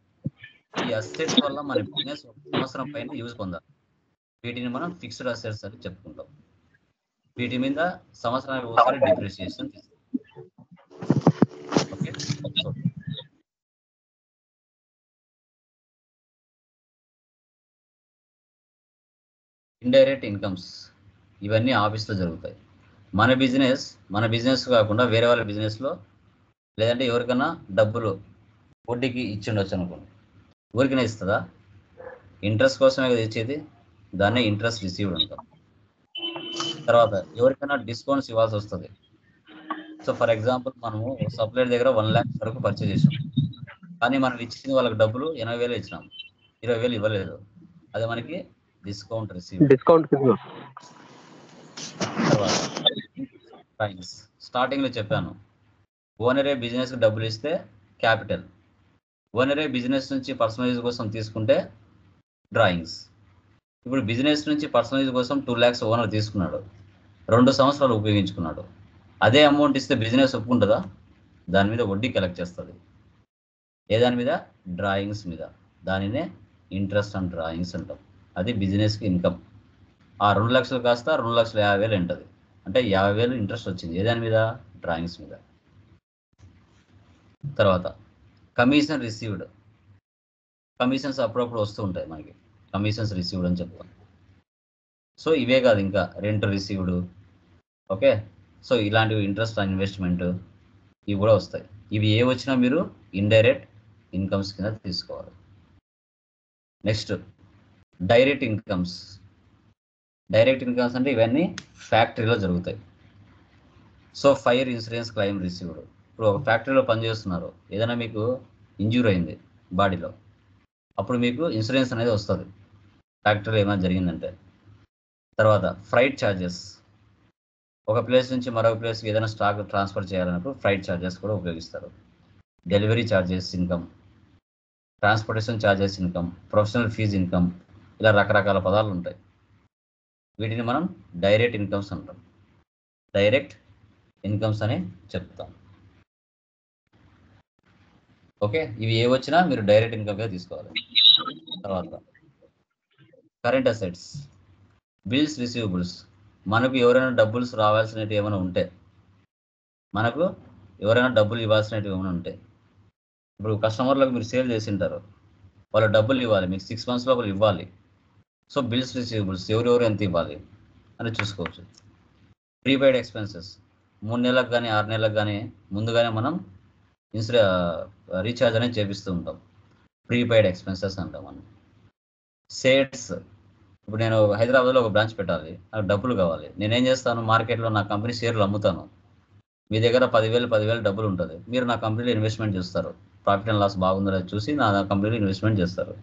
ఈ అసెట్స్ వల్ల మన బిజినెస్ ఒక సంవత్సరం పైన యూజ్ పొందాలి. వీటిని మనం ఫిక్స్డ్ అసెట్స్ అని చెప్పుకుంటాం. వీటి మీద సంవత్సరానికి ఒకసారి డిప్రిసియేషన్ తీసుకుంటాం. ఓకే, ఇండైరెక్ట్ ఇన్కమ్స్, ఇవన్నీ ఆఫీస్లో జరుగుతాయి. మన బిజినెస్ కాకుండా వేరే వాళ్ళ బిజినెస్లో, లేదంటే ఎవరికైనా డబ్బులు వడ్డీకి ఇచ్చిండొచ్చు అనుకోండి, ఊరికనే ఇస్తుందా? ఇంట్రెస్ట్ కోసమే కదా ఇచ్చేది, దాన్నే ఇంట్రెస్ట్ రిసీవ్డ్ అంటాం. తర్వాత ఎవరికైనా డిస్కౌంట్స్ ఇవ్వాల్సి వస్తుంది. సో ఫర్ ఎగ్జాంపుల్, మనము సప్లైర్ దగ్గర 1 lakh వరకు పర్చేజ్ చేసాం, కానీ మనం ఇచ్చింది వాళ్ళకి డబ్బులు 80,000 ఇచ్చినాం, 20,000 ఇవ్వలేదు, అది మనకి డిస్కౌంట్ రిసీవ్. తర్వాత స్టార్టింగ్లో చెప్పాను, ఓనరే బిజినెస్కి డబ్బులు ఇస్తే క్యాపిటల్, ఓనరే బిజినెస్ నుంచి పర్సనల్ యూజ్ కోసం తీసుకుంటే డ్రాయింగ్స్. ఇప్పుడు బిజినెస్ నుంచి పర్సనల్ యూజ్ కోసం 2 lakhs ఓనర్ తీసుకున్నాడు, 2 సంవత్సరాలు ఉపయోగించుకున్నాడు. అదే అమౌంట్ ఇస్తే బిజినెస్ ఒప్పుకుంటుందా? దాని మీద వడ్డీ కలెక్ట్ చేస్తుంది. ఏ దాని మీద? డ్రాయింగ్స్ మీద. దానినే ఇంట్రెస్ట్ అండ్ డ్రాయింగ్స్ అంటాం. అది బిజినెస్కి ఇన్కమ్. ఆ 2 లక్షలు కాస్త 2,50,000 ఉంటుంది. అంటే 50,000 ఇంట్రెస్ట్ వచ్చింది. ఏ దాని మీద? డ్రాయింగ్స్ మీద. తర్వాత కమిషన్ రిసీవ్డ్. కమిషన్స్ అప్పుడప్పుడు వస్తూ ఉంటాయి మనకి, కమిషన్స్ రిసీవ్డ్ అని చెప్తాం. సో ఇవే కాదు, ఇంకా రెంట్ రిసీవ్డ్. ఓకే, సో ఇలాంటివి ఇంట్రెస్ట్ ఆన్ ఇన్వెస్ట్మెంట్ ఇవి కూడా వస్తాయి. ఇవి ఏ వచ్చినా మీరు ఇండైరెక్ట్ ఇన్కమ్స్ కింద తీసుకోవాలి. Next direct incomes. Direct incomes అంటే ఇవన్నీ ఫ్యాక్టరీలో జరుగుతాయి. So fire insurance claim received. ఇప్పుడు ఒక ఫ్యాక్టరీలో పనిచేస్తున్నారు, ఏదైనా మీకు ఇంజ్యూర్ అయింది బాడీలో, అప్పుడు మీకు ఇన్సూరెన్స్ అనేది వస్తుంది ఫ్యాక్టరీలో ఏమైనా జరిగిందంటే. తర్వాత ఫ్రైట్ ఛార్జెస్. ఒక ప్లేస్ నుంచి మరొక ప్లేస్కి ఏదైనా స్టాక్ ట్రాన్స్ఫర్ చేయాలన్నప్పుడు ఫ్రైట్ ఛార్జెస్ కూడా ఉపయోగిస్తారు. Delivery charges income, transportation charges income, professional fees income, ఇలా రకరకాల పదాలు ఉంటాయి. వీటిని మనం డైరెక్ట్ ఇన్కమ్స్ అంటాం. డైరెక్ట్ ఇన్కమ్స్ అని చెప్తాం. ఓకే, ఇవి ఏ వచ్చినా మీరు డైరెక్ట్ ఇన్కమ్గా తీసుకోవాలి. తర్వాత కరెంట్ అసెట్స్, బిల్స్ రిసీవబుల్స్. మనకు ఎవరైనా డబ్బులు రావాల్సినవి ఏమైనా ఉంటే, మనకు ఎవరైనా డబ్బులు ఇవ్వాల్సినవి ఏమైనా ఉంటే, ఇప్పుడు కస్టమర్లకు మీరు సేల్ చేసి ఉంటారు, వాళ్ళు డబ్బులు ఇవ్వాలి, మీకు 6 months లోపల ఇవ్వాలి. సో బిల్స్ రిసీవబుల్స్ ఎవరెవరు ఎంత ఇవ్వాలి అని చూసుకోవచ్చు. ప్రీపెయిడ్ ఎక్స్పెన్సెస్, 3 నెలలకు కానీ 6 నెలలకు కానీ ముందుగానే మనం రీఛార్జ్ అనేది చేపిస్తూ ఉంటాం. ప్రీపెయిడ్ ఎక్స్పెన్సెస్ అంటాం మనం. సేట్స్, ఇప్పుడు నేను హైదరాబాద్లో ఒక బ్రాంచ్ పెట్టాలి, నాకు డబ్బులు కావాలి. నేనేం చేస్తాను, మార్కెట్లో నా కంపెనీ షేర్లు అమ్ముతాను. మీ దగ్గర 10,000 డబ్బులు ఉంటుంది, మీరు నా కంపెనీలో ఇన్వెస్ట్మెంట్ చేస్తారు. ప్రాఫిట్ అండ్ లాస్ బాగుందో చూసి నా కంపెనీలో ఇన్వెస్ట్మెంట్ చేస్తారు.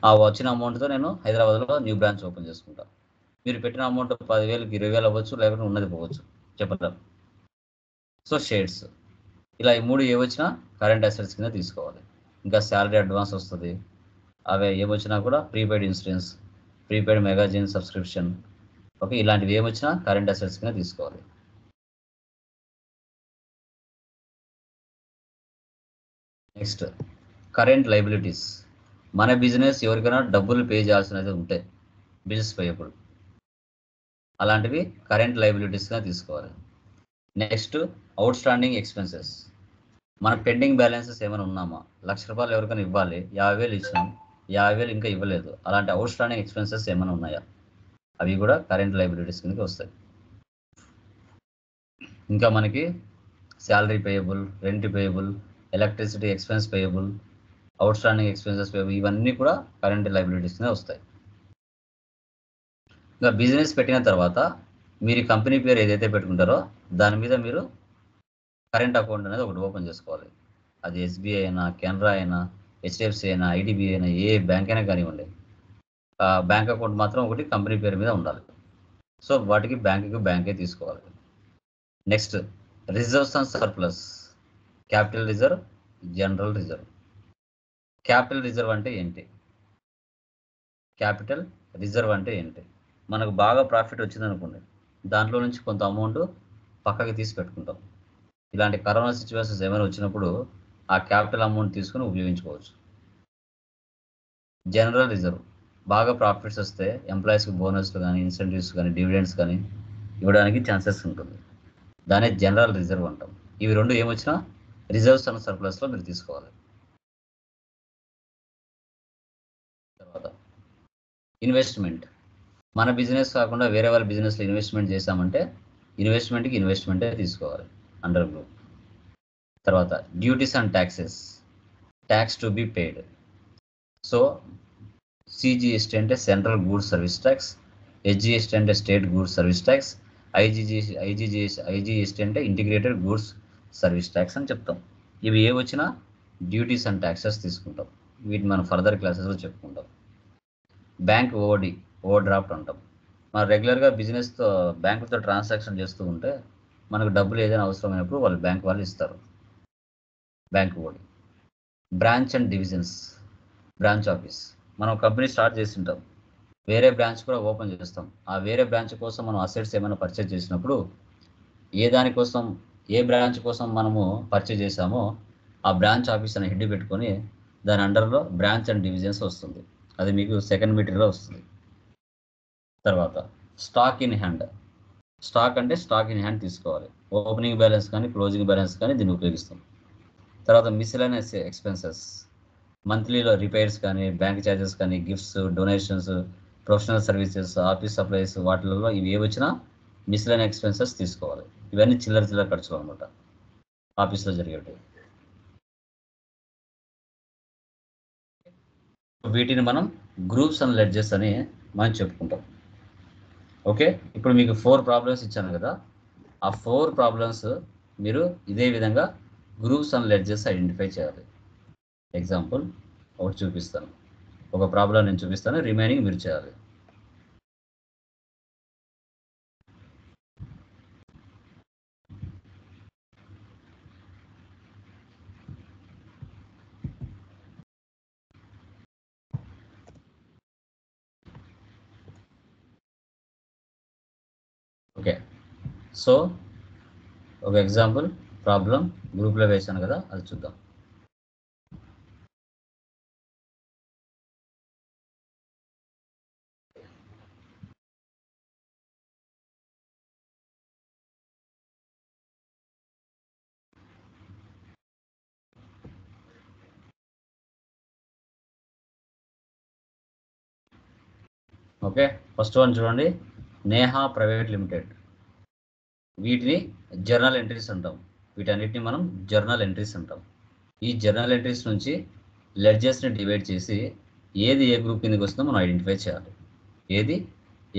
ఆ వచ్చిన అమౌంట్తో నేను హైదరాబాద్లో న్యూ బ్రాంచ్ ఓపెన్ చేసుకుంటాను. మీరు పెట్టిన అమౌంట్ 10,000కి 20,000 అవ్వచ్చు, లేకపోతే ఉన్నది పోవచ్చు, చెప్పలేం. సో షేర్స్, ఇలా ఈ 3 ఏ వచ్చినా కరెంట్ అసెట్స్ కింద తీసుకోవాలి. ఇంకా శాలరీ అడ్వాన్స్ వస్తుంది, అవే ఏమొచ్చినా కూడా prepaid insurance, prepaid magazine subscription. Okay, ఇలాంటివి ఏమొచ్చినా కరెంట్ అసెట్స్ కింద తీసుకోవాలి. Next current liabilities. మన బిజినెస్ ఎవరికైనా డబ్బులు పే చేయాల్సినది ఉంటే, బిల్స్ పేయబుల్, అలాంటివి కరెంట్ లైబిలిటీస్గా తీసుకోవాలి. Next outstanding expenses. మన పెండింగ్ బ్యాలెన్సెస్ ఏమైనా ఉన్నామా, ₹1,00,000 ఎవరికైనా ఇవ్వాలి, 50,000 ఇచ్చినాం, 50,000 ఇంకా ఇవ్వలేదు, అలాంటి అవుట్ స్టాండింగ్ ఎక్స్పెన్సెస్ ఏమైనా ఉన్నాయా, అవి కూడా కరెంట్ లైబిలిటీస్ కిందకి వస్తాయి. ఇంకా మనకి salary payable, rent payable, electricity expense payable, out standing expenses payable, ఇవన్నీ కూడా కరెంట్ లైబిలిటీస్ కింద వస్తాయి. ఇంకా బిజినెస్ పెట్టిన తర్వాత మీరు కంపెనీ పేరు ఏదైతే పెట్టుకుంటారో దాని మీద మీరు కరెంట్ అకౌంట్ అనేది ఒకటి ఓపెన్ చేసుకోవాలి. అది SBI అయినా, కెనరా అయినా, HDFC అయినా, IDBI అయినా, ఏ బ్యాంక్ అయినా కానివ్వండి, బ్యాంక్ అకౌంట్ మాత్రం ఒకటి కంపెనీ పేరు మీద ఉండాలి. సో వాటికి బ్యాంకే తీసుకోవాలి. Next reserves and surplus. Capital reserve, general reserve. Capital reserve అంటే ఏంటి? క్యాపిటల్ రిజర్వ్ అంటే ఏంటి? మనకు బాగా ప్రాఫిట్ వచ్చింది అనుకోండి, దాంట్లో నుంచి కొంత అమౌంట్ పక్కకి తీసి పెట్టుకుంటాం. ఇలాంటి కరోనా సిచ్యువేషన్స్ ఏమైనా వచ్చినప్పుడు ఆ క్యాపిటల్ అమౌంట్ తీసుకుని ఉపయోగించుకోవచ్చు. జనరల్ రిజర్వ్, బాగా ప్రాఫిట్స్ వస్తే ఎంప్లాయీస్కి బోనస్లు కానీ, ఇన్సెంటివ్స్ కానీ, డివిడెండ్స్ కానీ ఇవ్వడానికి ఛాన్సెస్ ఉంటుంది. దానే జనరల్ రిజర్వ్ అంటాం. ఇవి రెండు ఏమొచ్చినా రిజర్వ్స్ అండ్ సర్ప్లస్లో మీరు తీసుకోవాలి. తర్వాత ఇన్వెస్ట్మెంట్. మన బిజినెస్ కాకుండా వేరే వాళ్ళ బిజినెస్లో ఇన్వెస్ట్మెంట్ చేశామంటే ఇన్వెస్ట్మెంట్కి ఇన్వెస్ట్మెంటే తీసుకోవాలి అండర్ గ్రూప్. తర్వాత duties and taxes. Tax to be paid. So CGST అంటే central goods service tax, SGST అంటే state goods service tax, IGST అంటే ఇంటిగ్రేటెడ్ గూడ్స్ సర్వీస్ ట్యాక్స్ అని చెప్తాం. ఇవి ఏ వచ్చినా డ్యూటీస్ అండ్ ట్యాక్సెస్ తీసుకుంటాం. వీటిని మనం ఫర్దర్ క్లాసెస్లో చెప్పుకుంటాం. బ్యాంక్ ఓవర్ డ్రాఫ్ట్ అంటాం. మనం రెగ్యులర్గా బిజినెస్తో బ్యాంకుతో ట్రాన్సాక్షన్ చేస్తూ ఉంటే మనకు డబ్బులు ఏదైనా అవసరమైనప్పుడు వాళ్ళు బ్యాంక్ వాళ్ళు ఇస్తారు. Bank OD. Branch and divisions. Branch office, మనం కంపెనీ స్టార్ట్ చేసి ఉంటాం, వేరే బ్రాంచ్ కూడా ఓపెన్ చేస్తాం. ఆ వేరే బ్రాంచ్ కోసం మనం అసెట్స్ ఏమైనా పర్చేజ్ చేసినప్పుడు ఏ బ్రాంచ్ కోసం మనము పర్చేజ్ చేసామో ఆ బ్రాంచ్ ఆఫీస్ అని హెడ్ పెట్టుకొని దాని అండర్లో బ్రాంచ్ అండ్ డివిజన్స్ వస్తుంది. అది మీకు సెకండ్ మీటర్లో వస్తుంది. తర్వాత స్టాక్ ఇన్ హ్యాండ్. స్టాక్ అంటే స్టాక్ ఇన్ హ్యాండ్ తీసుకోవాలి. ఓపెనింగ్ బ్యాలెన్స్ కానీ క్లోజింగ్ బ్యాలెన్స్ కానీ దీన్ని ఉపయోగిస్తాం. తర్వాత మిస్‌లెనియస్ ఎక్స్‌పెన్సెస్. మంత్లీలో రిపేర్స్ కానీ, బ్యాంక్ ఛార్జెస్ కానీ, gifts, donations, professional services, office supplies వాటిలలో ఇవి ఏ వచ్చినా మిస్‌లెనియస్ ఎక్స్‌పెన్సెస్ తీసుకోవాలి. ఇవన్నీ చిల్లర ఖర్చులు అనమాట ఆఫీస్లో జరిగేవి. వీటిని మనం గ్రూప్స్ అండ్ లెడ్జెస్ అని మనం చెప్పుకుంటాం. ఓకే, ఇప్పుడు మీకు 4 ప్రాబ్లమ్స్ ఇచ్చాను కదా, ఆ 4 ప్రాబ్లమ్స్ మీరు ఇదే విధంగా గ్రూప్స్ అండ్ లెడ్జెస్ ఐడెంటిఫై చేయాలి. ఎగ్జాంపుల్ ఒకటి చూపిస్తాను, ఒక ప్రాబ్లం నేను చూపిస్తాను, రిమైనింగ్ మీరు చేయాలి. ఓకే, సో ఒక ఎగ్జాంపుల్ ప్రాబ్లం గ్రూప్లో వేశాను కదా, అది చూద్దాం. ఓకే, ఫస్ట్ వన్ చూడండి, నేహా ప్రైవేట్ లిమిటెడ్. వీటిని జర్నల్ ఎంట్రీస్ అంటాం. వీటన్నిటిని మనం జర్నల్ ఎంట్రీస్ అంటాం. ఈ జర్నల్ ఎంట్రీస్ నుంచి లెడ్జెస్ని డివైడ్ చేసి ఏది ఏ గ్రూప్ కిందకి వస్తుందో మనం ఐడెంటిఫై చేయాలి. ఏది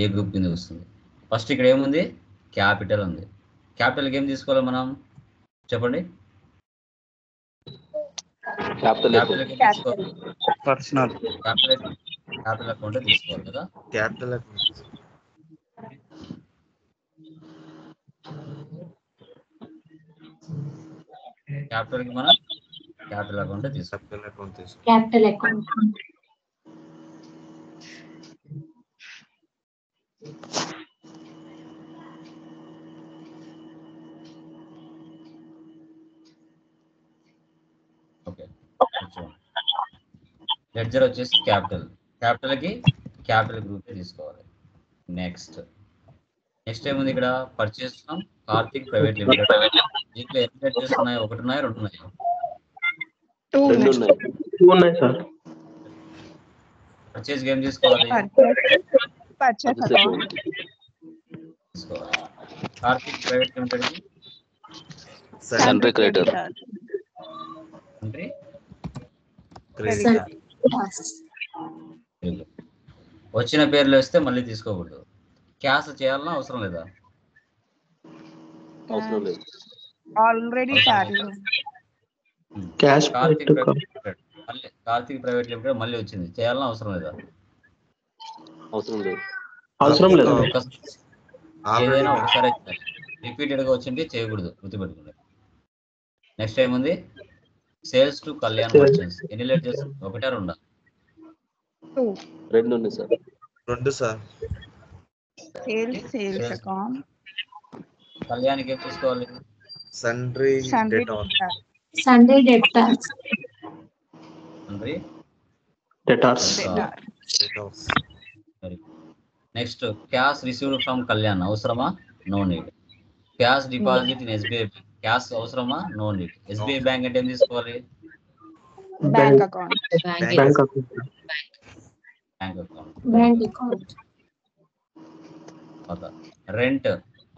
ఏ గ్రూప్ కిందకి వస్తుంది. ఫస్ట్ ఇక్కడ ఏముంది, క్యాపిటల్ ఉంది. క్యాపిటల్కి ఏం తీసుకోవాలి మనం చెప్పండి. క్యాపిటల్ తీసుకోవాలి, పర్సనల్ క్యాపిటల్ అకౌంట్ తీసుకోవాలి కదా. Capital account. క్యాపిటల్కి మనం క్యాపిటల్ అకౌంట్ తీసుకోవాలి. క్యాపిటల్ అకౌంట్ తీసుకో. Capital account. ఓకే, లెడ్జర్ వచ్చేసి క్యాపిటల్కి క్యాపిటల్ గ్రూప్ తీసుకోవాలి. నెక్స్ట్ ఏముంది ఇక్కడ, purchase from Karthik private limited. దీంట్లో ఎన్ని లెడ్జర్స్ ఉన్నాయి, ఒకటి ఉన్నాయి, రెండు ఉన్నాయి? రెండు ఉన్నాయి సార్. పర్చేస్ ఏం తీసుకోవాలి, పర్చేస్ అకౌంట్ తీసుకోవాలి. కార్తిక్ ప్రైవేట్ లిమిటెడ్ కి Sundry creditor. అంటే వచ్చిన పేర్లు వేస్తే మళ్ళీ తీసుకోకూడదు. క్యాష్ చేయాలన్నా అవసరం లేదా? అవసరం లేదు. Already Tally Karthik private limited మళ్ళీ వచ్చింది, చేయాలన్నా అవసరం లేదా? అవసరం లేదు. ఏదైనా ఒకసారి రిపీటెడ్ గా వచ్చింటే చేయకూడదు, గుర్తుపెట్టుకోండి. నెక్స్ట్ ఏముంది, సేల్స్ టు కళ్యాణ్ మర్చెంట్స్. ఎన్ని లెడ్జర్స్, ఒకటే రెండా? రెండు ఉన్నాయి సార్. రెండు సార్. Sales account. కళ్యాణ్కి ఏం తీసుకోవాలి, Sundry debtor. Sunday debtors. అంటే Debtors. Next cash received from Kalyan, అవసరమా? No need. Cash deposit in SBI bank, cash అవసరమా? No need. ఎస్బీఐ బ్యాంక్ అంటే ఏం తీసుకోవాలి, bank account. Bank bank account. Rent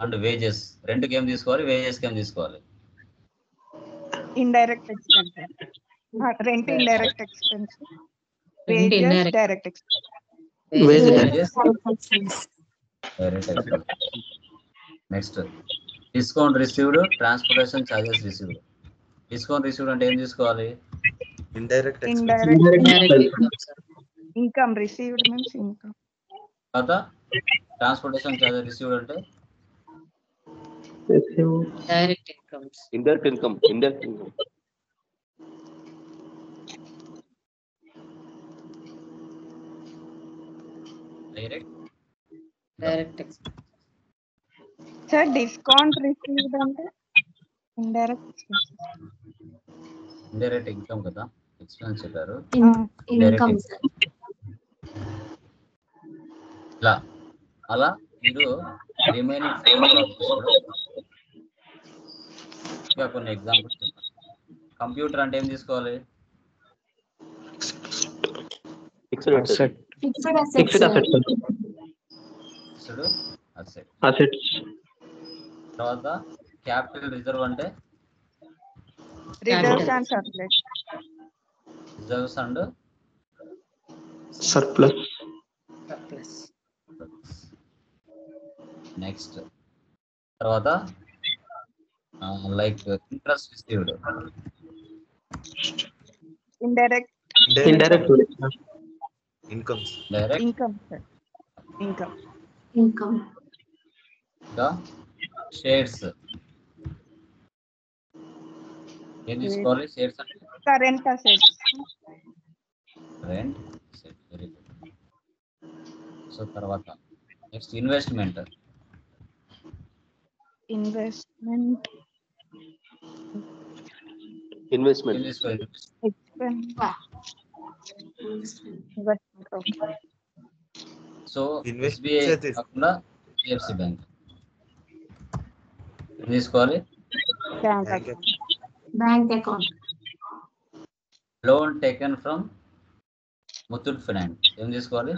and wages. రెంట్కి ఏం తీసుకోవాలి, వేజెస్కి ఏం తీసుకోవాలి? Indirect expense. Rent indirect expense. Wages direct expense. Next discount received, transportation charges received. Discount received అంటే ఏం తీసుకోవాలి, Indirect expense. Indirect income. Received means income. తర్వాత ట్రాన్స్పోర్టేషన్ చార్జెస్ రిసీవ్డ్ అంటే direct incomes. Indirect income. Direct expense. Sir discount received అంటే indirect indirect income కదా, expense చెప్పారు. Income sir. ఇలా అలా మీరు రిమైనింగ్ 4 ప్రాసెస్ కూడా ఇంకా కొన్ని ఎగ్జాంపుల్స్ చెప్తాను. కంప్యూటర్ అంటే ఏం తీసుకోవాలి? Fixed asset. Fixed assets. Assets. తర్వాత క్యాపిటల్ రిజర్వ్ అంటే reserves and surplus. Reserves and surplus. Next తర్వాత like interest received. Indirect income. Direct income sir. Income. Income. ఇంకా షేర్స్ ఏం తీసుకోవాలి? షేర్స్ అంటే current assets. Rent. Very good. So తర్వాత next investment. Investment. Investment. Expense. Investment. Okay. So Investment SBI కాకుండా HDFC bank తీసుకోవాలి. Bank account. Bank account. Loan taken from Muthoot finance ఏం తీసుకోవాలి?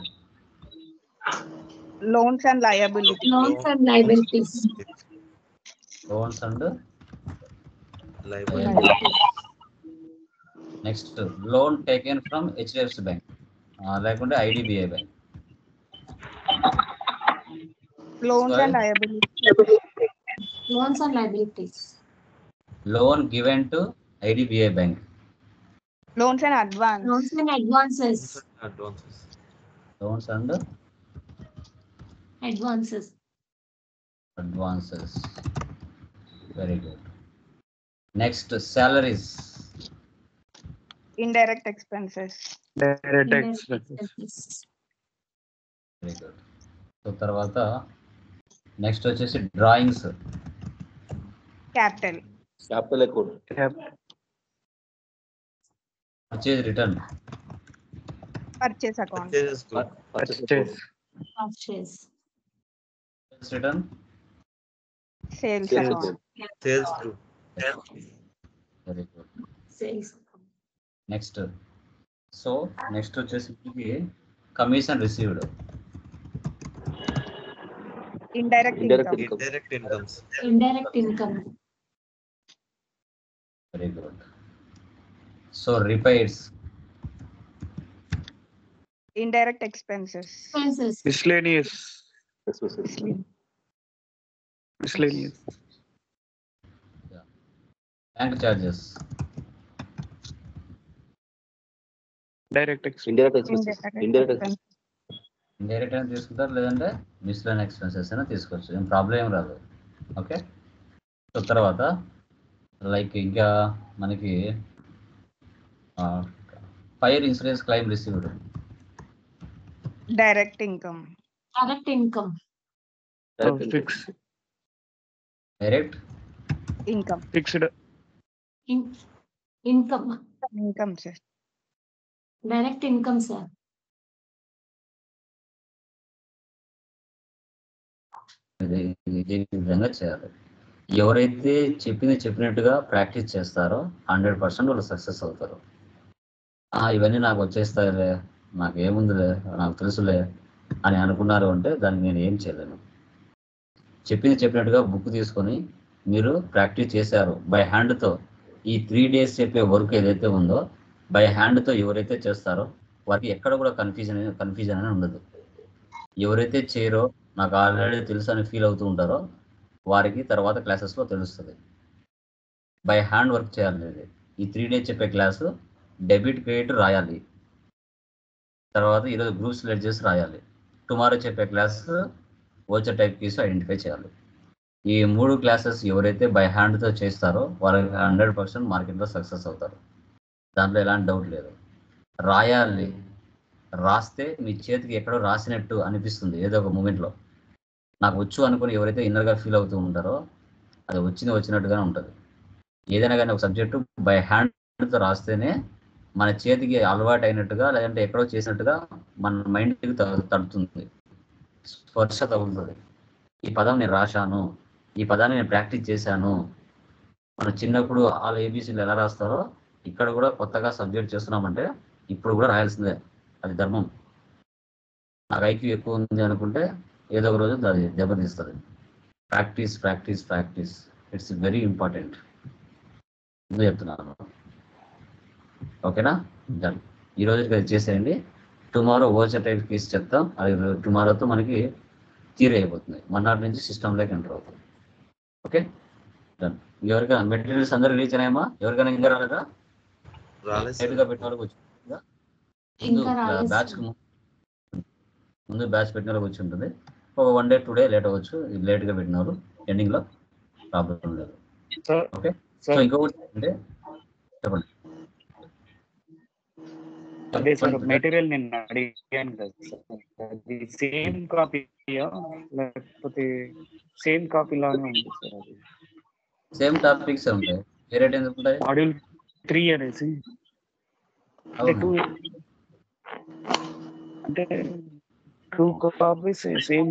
Loans and liability. Loans and liabilities. Loans and next loan taken from HDFC bank లేకుంటే IDBI bank. Loans and liability. Loans and liabilities. Loan given to IDBI bank. Loans and advance. Loans and advances. Loans and advances. Advances. Very good. Next salaries. Indirect expenses. Indirect expenses. Very good. So తర్వాత next వచ్చేసి drawings. Capital. Capital account. Purchase return. Purchase account. Purchase. Return. Sales Sales account. Sales to. Very good. Sales. Next so next వచ్చేసి commission received. Indirect Indirect income. income. Indirect incomes. Indirect income. Very good. So repairs. Indirect expenses. Expenses. Miscellaneous. Bank charges. Direct expense. Indirect expenses. Indirect expenses. Indirect అయినా తీసుకుంటారు, లేదంటే మిస్లైన్ expenses అయినా తీసుకోవచ్చు, ఏం problem ఏం రాదు. Okay. So తర్వాత like ఇంకా మనకి fire insurance claim received. Direct income. Direct income. Fixed. Direct income. Fixed. Income. Income sir. Direct income, sir. ఇది విధంగా చేయాలి. ఎవరైతే చెప్పినట్టుగా ప్రాక్టీస్ చేస్తారో 100% వాళ్ళు సక్సెస్ అవుతారు. ఇవన్నీ నాకు వచ్చేస్తాయిలే, నాకు ఏముందిలే, నాకు తెలుసులే అని అనుకున్నారు అంటే దాన్ని నేను ఏం చేయలేను. చెప్పినట్టుగా బుక్ తీసుకొని మీరు ప్రాక్టీస్ చేశారు బై హ్యాండ్తో. ఈ 3 days చెప్పే వర్క్ ఏదైతే ఉందో బై హ్యాండ్తో ఎవరైతే చేస్తారో వారికి ఎక్కడ కూడా కన్ఫ్యూజన్ అనేది ఉండదు. ఎవరైతే చేయరో నాకు ఆల్రెడీ తెలుసు అని ఫీల్ అవుతూ ఉంటారో వారికి తర్వాత క్లాసెస్లో తెలుస్తుంది. బై హ్యాండ్ వర్క్ చేయాలి. ఈ 3 days చెప్పే క్లాసు డెబిట్ క్రెడిట్ రాయాలి. తర్వాత ఈరోజు గ్రూప్స్ లెడ్జెస్ రాయాలి. టుమారో చెప్పే class voucher type keys identify చేయాలి. ఈ 3 క్లాసెస్ ఎవరైతే బై హ్యాండ్తో చేస్తారో వాళ్ళకి 100% మార్కెట్లో సక్సెస్ అవుతారు. దాంట్లో ఎలాంటి డౌట్ లేదు. రాయాలి. రాస్తే మీ చేతికి ఎక్కడో రాసినట్టు అనిపిస్తుంది ఏదో ఒక మూమెంట్లో. నాకు వచ్చు అనుకుని ఎవరైతే ఇన్నర్గా ఫీల్ అవుతూ ఉంటారో అది వచ్చినట్టుగానే ఉంటుంది. ఏదైనా కానీ ఒక సబ్జెక్టు బై హ్యాండ్తో రాస్తేనే మన చేతికి అలవాటు అయినట్టుగా, లేదంటే ఎక్కడో చేసినట్టుగా మన మైండ్కి తడుతుంది, స్పర్శ తగులుతుంది. ఈ పదం నేను రాశాను, ఈ పదాన్ని నేను ప్రాక్టీస్ చేశాను. మనం చిన్నప్పుడు వాళ్ళు ఏబీసీలు ఎలా రాస్తారో ఇక్కడ కూడా కొత్తగా సబ్జెక్ట్ చేస్తున్నామంటే ఇప్పుడు కూడా రాయాల్సిందే, అది ధర్మం. నాకు ఐక్యూ ఎక్కువ ఉంది అనుకుంటే ఏదో ఒక రోజు అది దెబ్బతీస్తుంది. Practice practice practice, it's very important. ముందు చెప్తున్నాను, ఓకేనా? డన్. ఈ రోజుకి అది చేసేయండి. టుమారో ఓచర్ టైప్ కేసు చెప్తాం, అది టుమారోతో మనకి తీర్ అయిపోతుంది. మన్నాటి నుంచి సిస్టంలోకి ఎంటర్ అవుతుంది. Okay, done. ఎవరికైనా మెటీరియల్స్ అందరూ రిలీజ్ అయినాయమ్మా? ఎవరికైనా ఇంకా రాలేదా? లేట్గా పెట్టిన వాళ్ళకి వచ్చిందా? ముందు బ్యాచ్ పెట్టిన వాళ్ళకి వచ్చి ఉంటుంది. ఒక 1 day 2 day లేట్ అవ్వచ్చు, లేట్గా పెట్టిన వాళ్ళు ఎండింగ్లో ప్రాబ్లం లేదు. ఓకే, సో ఇంకొకటి అంటే చెప్పండి. అదే సార్ మెటీరియల్ నేను అడిగాను కదా సార్, అది సేమ్ కాపీయా లేకపోతే సేమ్ కాపీలానే ఉంది సార్? అది సేమ్ టాపిక్స్ ఉంటాయి, వేరే ఎందుకు ఉంటాయి? మాడ్యూల్ 3 అనేసి అంటే 2 కాపీస్ సేమ్